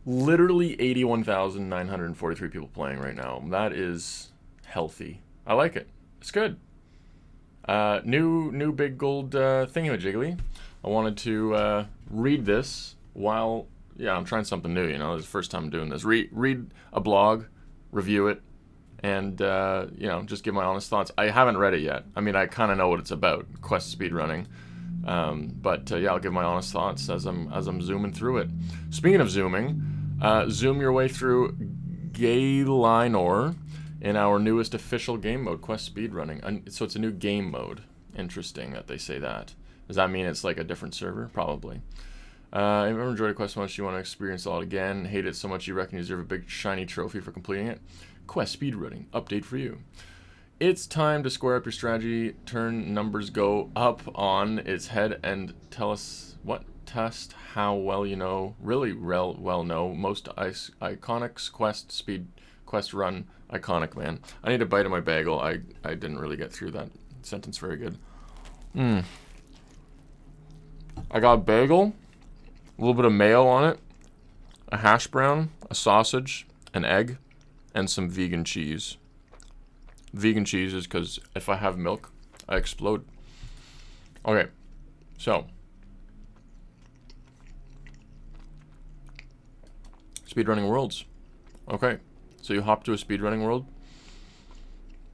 Literally 81,943 people playing right now. That is healthy. I like it. It's good. New big gold thingamajiggly. I wanted to read this while, yeah, I'm trying something new. You know, this is the first time I'm doing this. Read a blog, review it, and you know, just give my honest thoughts. I haven't read it yet. I mean, I kind of know what it's about, quest speedrunning. But yeah, I'll give my honest thoughts as I'm zooming through it. Speaking of zooming, zoom your way through Galenor in our newest official game mode, quest speedrunning. So it's a new game mode. Interesting that they say that. Does that mean it's like a different server? Probably. If you ever enjoyed a quest so much you want to experience it all again, hate it so much you reckon you deserve a big shiny trophy for completing it, quest speedrunning update for you. It's time to square up your strategy, turn numbers go up on its head, and test how well you know, really well know, most iconic quest run iconic, man. I need a bite of my bagel. I didn't really get through that sentence very good. I got a bagel, a little bit of mayo on it, a hash brown, a sausage, an egg, and some vegan cheese. Vegan cheese is because if I have milk, I explode. Okay, so speedrunning worlds. Okay, so you hop to a speedrunning world.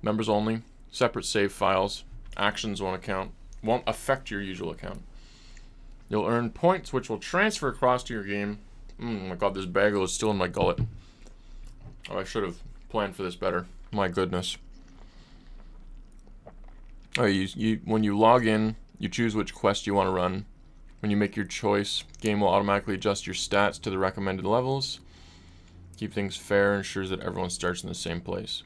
Members only, separate save files, actions won't affect your usual account. You'll earn points which will transfer across to your game. Oh my god, this bagel is still in my gullet. Oh, I should have planned for this better. My goodness. Alright, when you log in, you choose which quest you want to run. When you make your choice, game will automatically adjust your stats to the recommended levels. Keep things fair, ensures that everyone starts in the same place.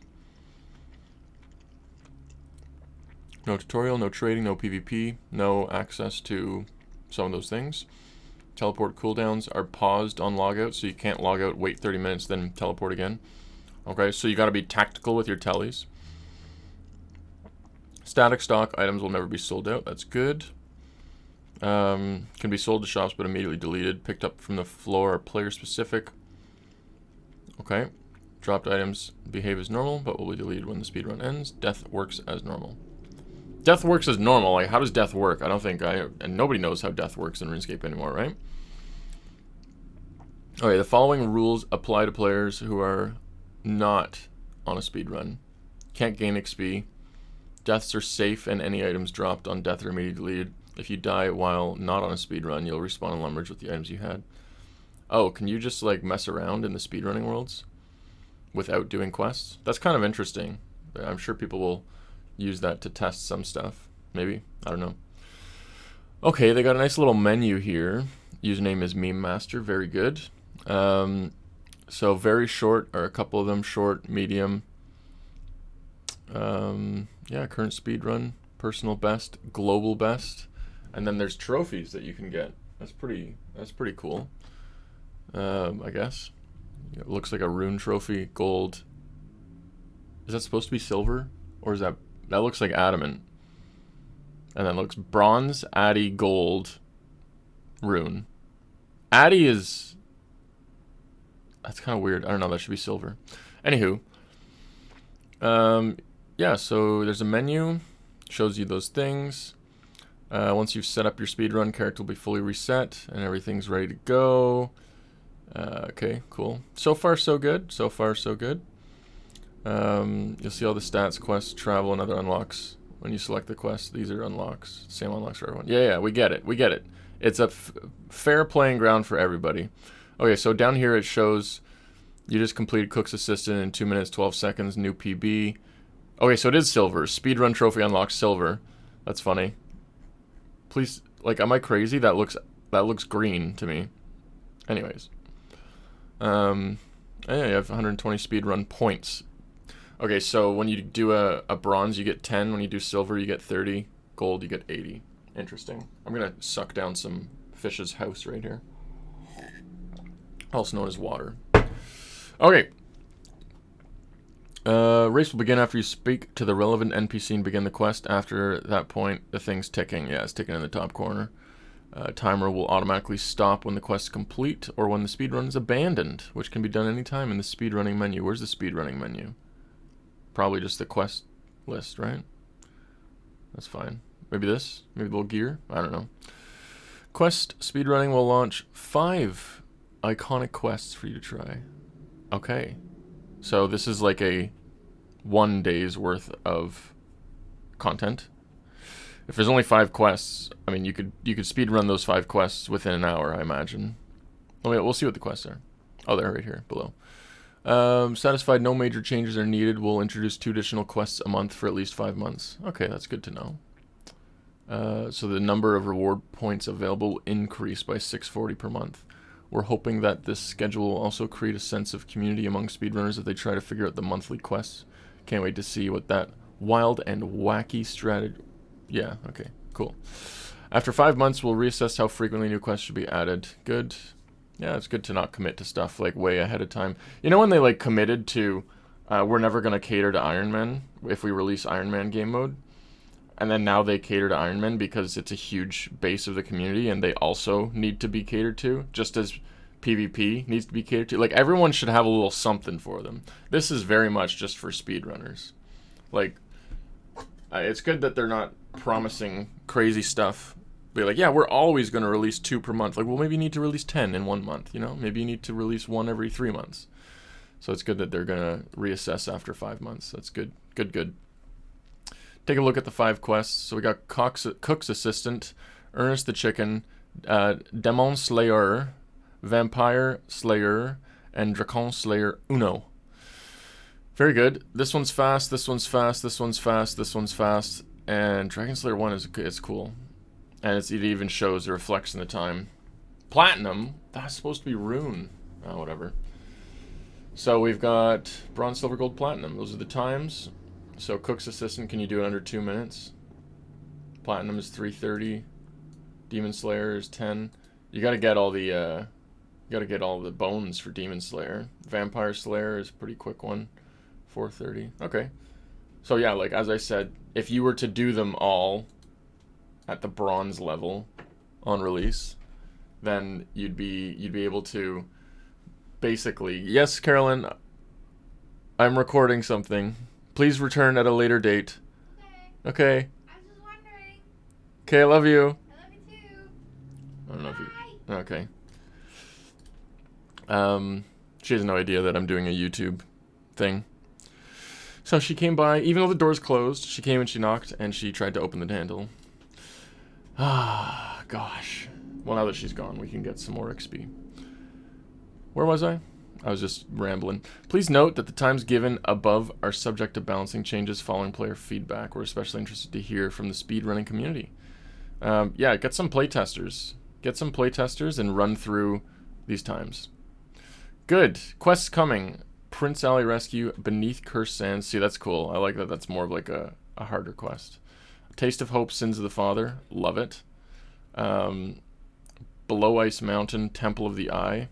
No tutorial, no trading, no PvP, no access to some of those things. Teleport cooldowns are paused on logout, so you can't log out, wait 30 minutes, then teleport again. Okay, so you gotta be tactical with your tellies. Static stock items will never be sold out, that's good. Can be sold to shops but immediately deleted. Picked up from the floor are player specific. Okay. Dropped items behave as normal, but will be deleted when the speedrun ends. Death works as normal. Death works as normal. Like, how does death work? I don't think and nobody knows how death works in RuneScape anymore, right? Okay, the following rules apply to players who are not on a speedrun. Can't gain XP. Deaths are safe and any items dropped on death are immediately deleted. If you die while not on a speedrun, you'll respawn in Lumbridge with the items you had. Oh, can you just like mess around in the speedrunning worlds without doing quests? That's kind of interesting. I'm sure people will use that to test some stuff. Maybe. I don't know. Okay, they got a nice little menu here. Username is Meme Master. Very good. So very short, or a couple of them short, medium. Yeah, current speedrun, personal best, global best. And then there's trophies that you can get. That's pretty cool. I guess. It looks like a rune trophy, gold. Is that supposed to be silver? Or is that looks like adamant. And then looks bronze, Addy, gold, rune. Addy is... That's kind of weird. I don't know, that should be silver. Anywho. Yeah, so there's a menu. Shows you those things. Once you've set up your speedrun, character will be fully reset and everything's ready to go. Okay, cool. So far, so good. So far, so good. You'll see all the stats, quests, travel, and other unlocks. When you select the quest, these are unlocks. Same unlocks for everyone. Yeah, we get it. We get it. It's a fair playing ground for everybody. Okay, so down here it shows you just completed Cook's Assistant in 2 minutes, 12 seconds, new PB. Okay, so it is silver. Speedrun trophy unlocked silver. That's funny. Please, like, am I crazy? That looks green to me. Anyways. Yeah, you have 120 speedrun points. Okay, so when you do a bronze, you get 10. When you do silver, you get 30. Gold, you get 80. Interesting. I'm going to suck down some fish's house right here. Also known as water. Okay. Race will begin after you speak to the relevant NPC and begin the quest. After that point, the thing's ticking. Yeah, it's ticking in the top corner. Timer will automatically stop when the quest is complete or when the speedrun is abandoned, which can be done anytime in the speedrunning menu. Where's the speedrunning menu? Probably just the quest list, right? That's fine. Maybe this? Maybe the little gear? I don't know. Quest speedrunning will launch 5 iconic quests for you to try. Okay. So this is like a 1 day's worth of content. If there's only 5 quests, I mean, you could speedrun those 5 quests within an hour, I imagine. Oh, yeah, we'll see what the quests are. Oh, they're right here below. Satisfied no major changes are needed. We'll introduce 2 additional quests a month for at least 5 months. Okay, that's good to know. So the number of reward points available will increase by 640 per month. We're hoping that this schedule will also create a sense of community among speedrunners as they try to figure out the monthly quests. Can't wait to see what that wild and wacky strategy... Yeah, okay, cool. After 5 months, we'll reassess how frequently new quests should be added. Good. Yeah, it's good to not commit to stuff like way ahead of time. You know when they like committed to, we're never going to cater to Iron Man if we release Iron Man game mode? And then now they cater to Iron Man because it's a huge base of the community and they also need to be catered to, just as PvP needs to be catered to. Like, everyone should have a little something for them. This is very much just for speedrunners. Like, it's good that they're not promising crazy stuff. Be like, yeah, we're always going to release 2 per month. Like, well, maybe you need to release 10 in 1 month, you know? Maybe you need to release 1 every 3 months. So it's good that they're going to reassess after 5 months. That's good. Good. Take a look at the 5 quests. So we got Cook's Assistant, Ernest the Chicken, Demon Slayer, Vampire Slayer, and Dracon Slayer Uno. Very good. This one's fast, this one's fast, this one's fast, this one's fast. And Dragon Slayer 1 is cool. And it even shows the reflection of the time. Platinum? That's supposed to be rune. Oh, whatever. So we've got bronze, silver, gold, platinum. Those are the times. So Cook's Assistant, can you do it under 2 minutes? Platinum is 3:30. Demon Slayer is 10. You gotta get all the bones for Demon Slayer. Vampire Slayer is a pretty quick one. 4:30. Okay. So yeah, like as I said, if you were to do them all at the bronze level on release, then you'd be able to basically... Yes, Carolyn, I'm recording something. Please return at a later date. Okay. I was just wondering. Okay, I love you. I love you too. I don't know if you... Okay. She has no idea that I'm doing a YouTube thing. So she came by, even though the door's closed, she came and she knocked, and she tried to open the handle. Ah, gosh. Well, now that she's gone, we can get some more XP. Where was I? I was just rambling. Please note that the times given above are subject to balancing changes following player feedback. We're especially interested to hear from the speedrunning community. Yeah, get some playtesters. Get some playtesters and run through these times. Good. Quests coming. Prince Alley Rescue, Beneath Cursed Sands. See, that's cool. I like that. That's more of like a harder quest. Taste of Hope, Sins of the Father. Love it. Below Ice Mountain, Temple of the Eye.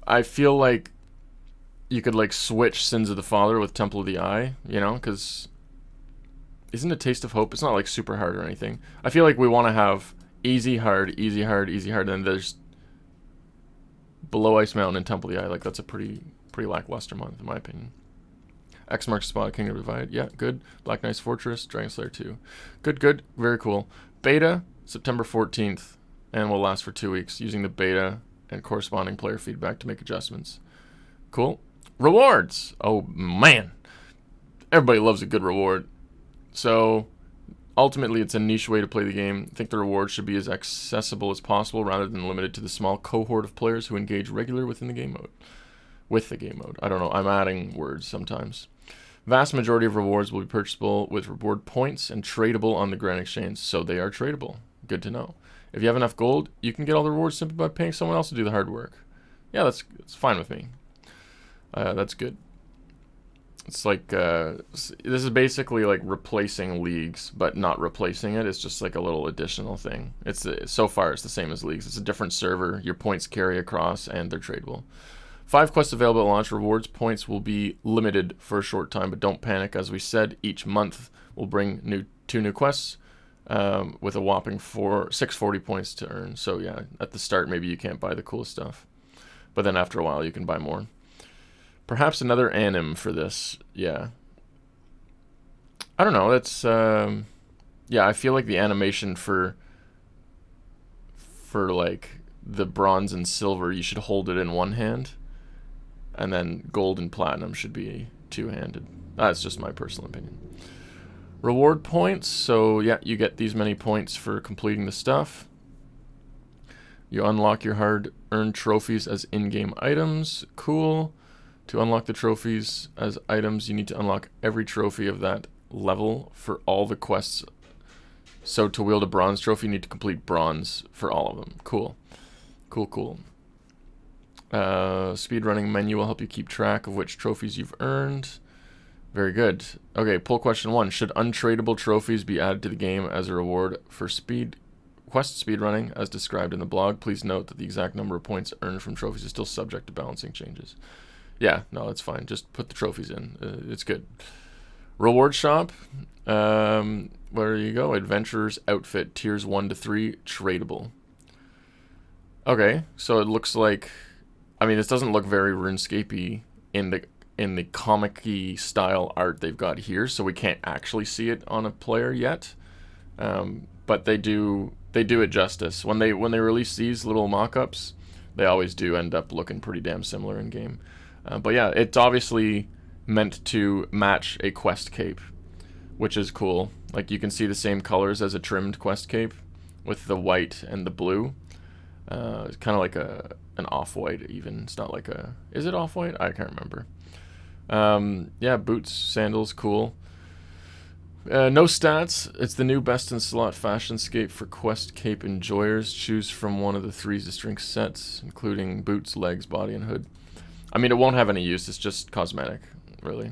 I feel like you could like switch Sins of the Father with Temple of the Eye, you know, because isn't it Taste of Hope? It's not like super hard or anything. I feel like we want to have easy, hard, easy, hard, easy, hard, and then there's Below Ice Mountain and Temple of the Eye. Like, that's a pretty lackluster month, in my opinion. X marks the spot, Kingdom Divide. Yeah, good. Black Knight's Fortress, Dragon Slayer 2. Good. Very cool. Beta, September 14th, and will last for 2 weeks, using the beta and corresponding player feedback to make adjustments. Cool. Rewards. Oh, man. Everybody loves a good reward. So, ultimately, it's a niche way to play the game. I think the rewards should be as accessible as possible rather than limited to the small cohort of players who engage regularly within the game mode. With the game mode. I don't know. I'm adding words sometimes. Vast majority of rewards will be purchasable with reward points and tradable on the Grand Exchange, so they are tradable. Good to know. If you have enough gold, you can get all the rewards simply by paying someone else to do the hard work. Yeah, that's fine with me. That's good. It's like, this is basically like replacing leagues, but not replacing it. It's just like a little additional thing. So far, it's the same as leagues. It's a different server. Your points carry across, and they're tradable. 5 quests available at launch. Rewards points will be limited for a short time, but don't panic. As we said, each month will bring 2 new quests. with a whopping 640 points to earn. So yeah, at the start maybe you can't buy the cool stuff, but then after a while you can buy more. Perhaps another anim for this. Yeah. I don't know. That's yeah. I feel like the animation for like the bronze and silver, you should hold it in one hand, and then gold and platinum should be two-handed. That's just my personal opinion. Reward points. So yeah, you get these many points for completing the stuff. You unlock your hard-earned trophies as in-game items. Cool. To unlock the trophies as items, you need to unlock every trophy of that level for all the quests. So to wield a bronze trophy, you need to complete bronze for all of them. Cool. Cool. Speedrunning menu will help you keep track of which trophies you've earned. Very good. Okay, poll question 1. Should untradeable trophies be added to the game as a reward for quest speedrunning as described in the blog? Please note that the exact number of points earned from trophies is still subject to balancing changes. Yeah, no, that's fine. Just put the trophies in. It's good. Reward shop. Where you go? Adventurer's outfit, tiers 1 to 3, tradable. Okay, so it looks like, I mean, this doesn't look very RuneScape-y in the comic-y style art they've got here, so we can't actually see it on a player yet. But they do it justice. When they release these little mock-ups, they always do end up looking pretty damn similar in game. But yeah, it's obviously meant to match a quest cape, which is cool. Like, you can see the same colors as a trimmed quest cape with the white and the blue. It's kind of like an off-white even. It's not like a... Is it off-white? I can't remember. Yeah, boots, sandals, cool. No stats. It's the new best in slot fashion scape for quest cape enjoyers. Choose from one of the 3 distinct sets, including boots, legs, body, and hood. I mean, it won't have any use. It's just cosmetic, really.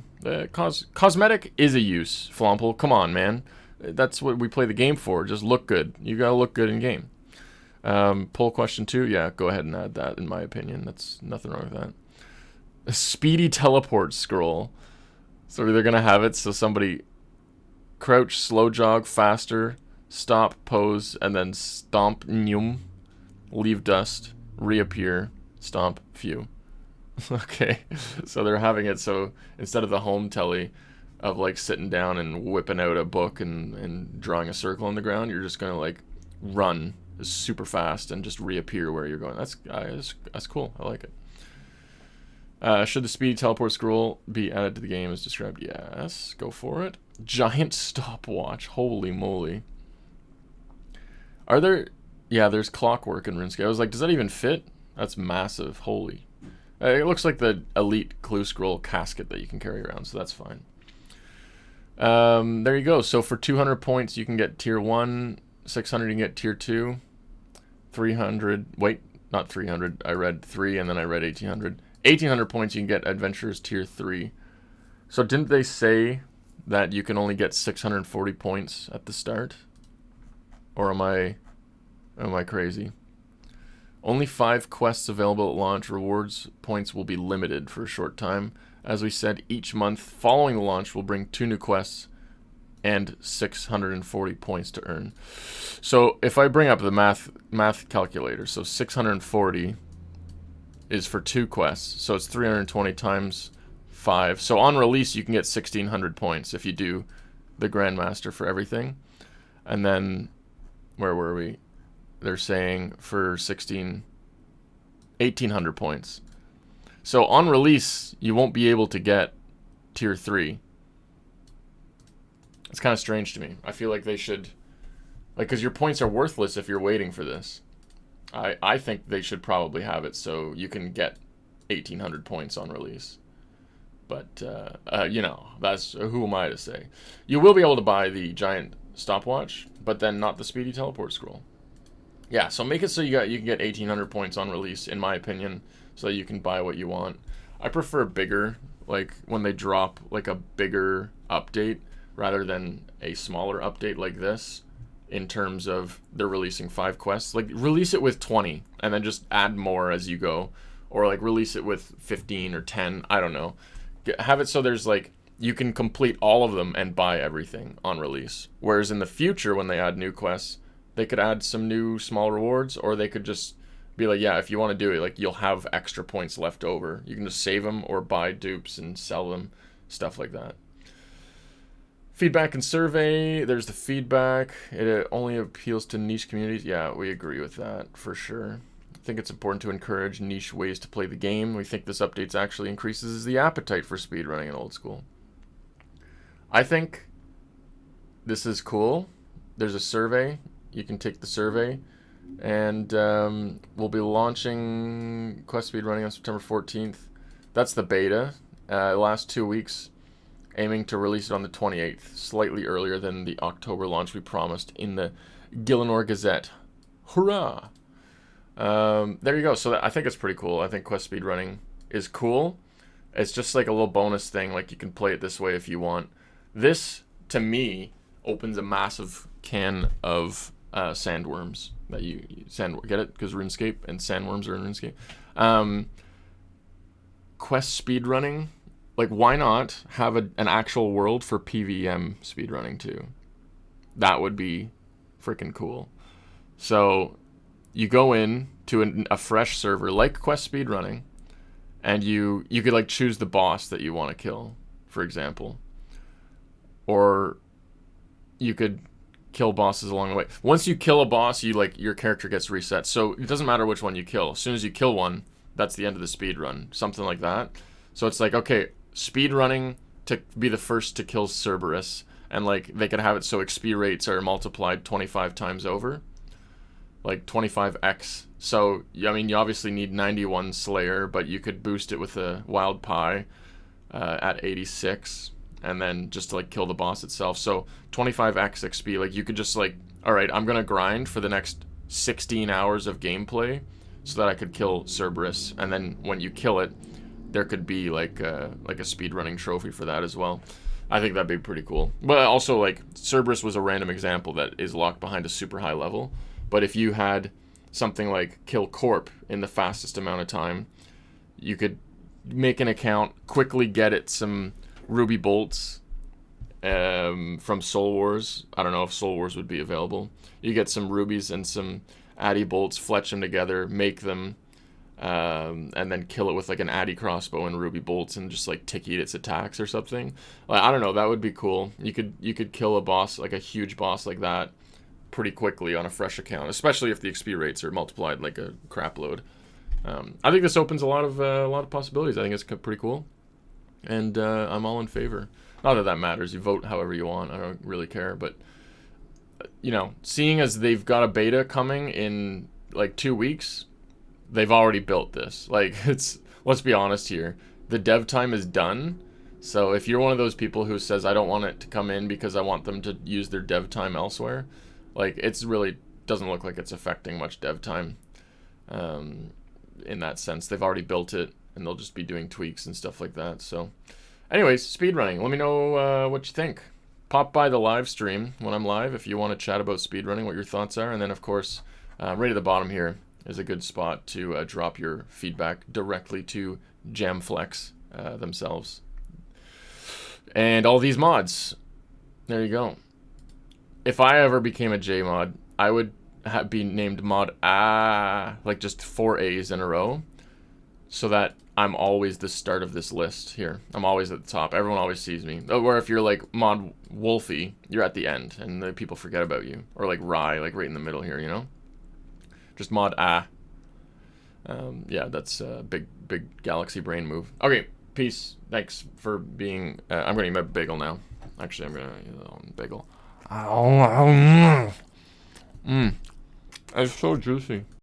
Cosmetic is a use, Flomple. Come on, man. That's what we play the game for. Just look good. You gotta look good in game. Poll question 2. Yeah, go ahead and add that, in my opinion. That's nothing wrong with that. A speedy teleport scroll. So they're gonna have it so somebody crouch, slow jog, faster, stop, pose, and then stomp, nyum, leave dust, reappear, stomp, phew. Okay, so they're having it so instead of the home telly of like sitting down and whipping out a book and drawing a circle on the ground, you're just gonna like run super fast and just reappear where you're going. That's cool. I like it. Should the speedy teleport scroll be added to the game as described? Yes, go for it. Giant stopwatch. Holy moly. Are there... Yeah, there's clockwork in RuneScape. I was like, does that even fit? That's massive. Holy. It looks like the elite clue scroll casket that you can carry around, so that's fine. There you go. So for 200 points, you can get tier 1. 600, you can get tier 2. 300... Wait, not 300. I read 3, and then I read 1800. 1800 points, you can get Adventurers tier 3. So didn't they say that you can only get 640 points at the start? Or am I crazy? Only 5 quests available at launch. Rewards points will be limited for a short time. As we said, each month following the launch will bring 2 new quests and 640 points to earn. So if I bring up the math calculator, so 640 is for 2 quests, so it's 320 times 5. So on release, you can get 1,600 points if you do the Grandmaster for everything. And then, where were we? They're saying for 1,800 points. So on release, you won't be able to get tier 3. It's kind of strange to me. I feel like they should, like, because your points are worthless if you're waiting for this. I think they should probably have it so you can get 1,800 points on release. But, you know, that's, who am I to say? You will be able to buy the giant stopwatch, but then not the speedy teleport scroll. Yeah, so make it so you can get 1,800 points on release, in my opinion, so that you can buy what you want. I prefer bigger, like when they drop like a bigger update rather than a smaller update like this, in terms of they're releasing 5 quests. Like, release it with 20 and then just add more as you go, or like release it with 15 or 10. I don't know. Have it so there's like you can complete all of them and buy everything on release. Whereas in the future, when they add new quests, they could add some new small rewards, or they could just be like, yeah, if you want to do it, like, you'll have extra points left over. You can just save them or buy dupes and sell them, stuff like that. Feedback and survey. There's the feedback. It only appeals to niche communities. Yeah, we agree with that for sure. I think it's important to encourage niche ways to play the game. We think this update actually increases the appetite for speedrunning in old school. I think this is cool. There's a survey. You can take the survey. And we'll be launching Quest Speedrunning on September 14th. That's the beta. Last 2 weeks. Aiming to release it on the 28th, slightly earlier than the October launch we promised in the Gillinor Gazette. Hurrah! There you go. So I think it's pretty cool. I think Quest Speedrunning is cool. It's just like a little bonus thing. Like, you can play it this way if you want. This, to me, opens a massive can of sandworms. That get it? Because RuneScape and sandworms are in RuneScape. Quest Speedrunning. Like, why not have an actual world for PVM speedrunning too? That would be freaking cool. So you go in to a fresh server like Quest Speedrunning, and you could like choose the boss that you want to kill, for example. Or you could kill bosses along the way. Once you kill a boss, your character gets reset. So it doesn't matter which one you kill. As soon as you kill one, that's the end of the speedrun. Something like that. So it's like, okay, speedrunning to be the first to kill Cerberus, and like they could have it so XP rates are multiplied 25 times over, like 25x. So I mean, you obviously need 91 Slayer, but you could boost it with a Wild Pie at 86, and then just to like kill the boss itself. So 25x XP. Like, you could just like, all right, I'm gonna grind for the next 16 hours of gameplay so that I could kill Cerberus, and then when you kill it, there could be like a speedrunning trophy for that as well. I think that'd be pretty cool. But also, like, Cerberus was a random example that is locked behind a super high level. But if you had something like Kill Corp in the fastest amount of time, you could make an account, quickly get it some ruby bolts from Soul Wars. I don't know if Soul Wars would be available. You get some rubies and some addy bolts, fletch them together, make them, and then kill it with like an addy crossbow and ruby bolts, and just like tick eat its attacks or something. Like, I don't know, that would be cool. You could kill a boss, like a huge boss like that, pretty quickly on a fresh account, especially if the XP rates are multiplied like a crap load. I think this opens a lot of possibilities. I think it's pretty cool, and I'm all in favor. Not that that matters. You vote however you want. I don't really care, but you know, seeing as they've got a beta coming in like 2 weeks. They've already built this. Like, let's be honest here. The dev time is done. So if you're one of those people who says, I don't want it to come in because I want them to use their dev time elsewhere, like, it's really doesn't look like it's affecting much dev time in that sense. They've already built it, and they'll just be doing tweaks and stuff like that. So anyways, speedrunning. Let me know what you think. Pop by the live stream when I'm live if you want to chat about speedrunning, what your thoughts are. And then, of course, right at the bottom here is a good spot to drop your feedback directly to Jamflex themselves. And all these mods. There you go. If I ever became a J mod, I would be named mod like just 4 A's in a row, so that I'm always the start of this list here. I'm always at the top. Everyone always sees me. Or if you're like mod Wolfie, you're at the end, and the people forget about you. Or like Rye, like right in the middle here, you know? Just mod yeah, that's a big galaxy brain move. Okay, peace. Thanks for being... I'm going to eat my bagel now. Actually, I'm going to eat a bagel. It's so juicy.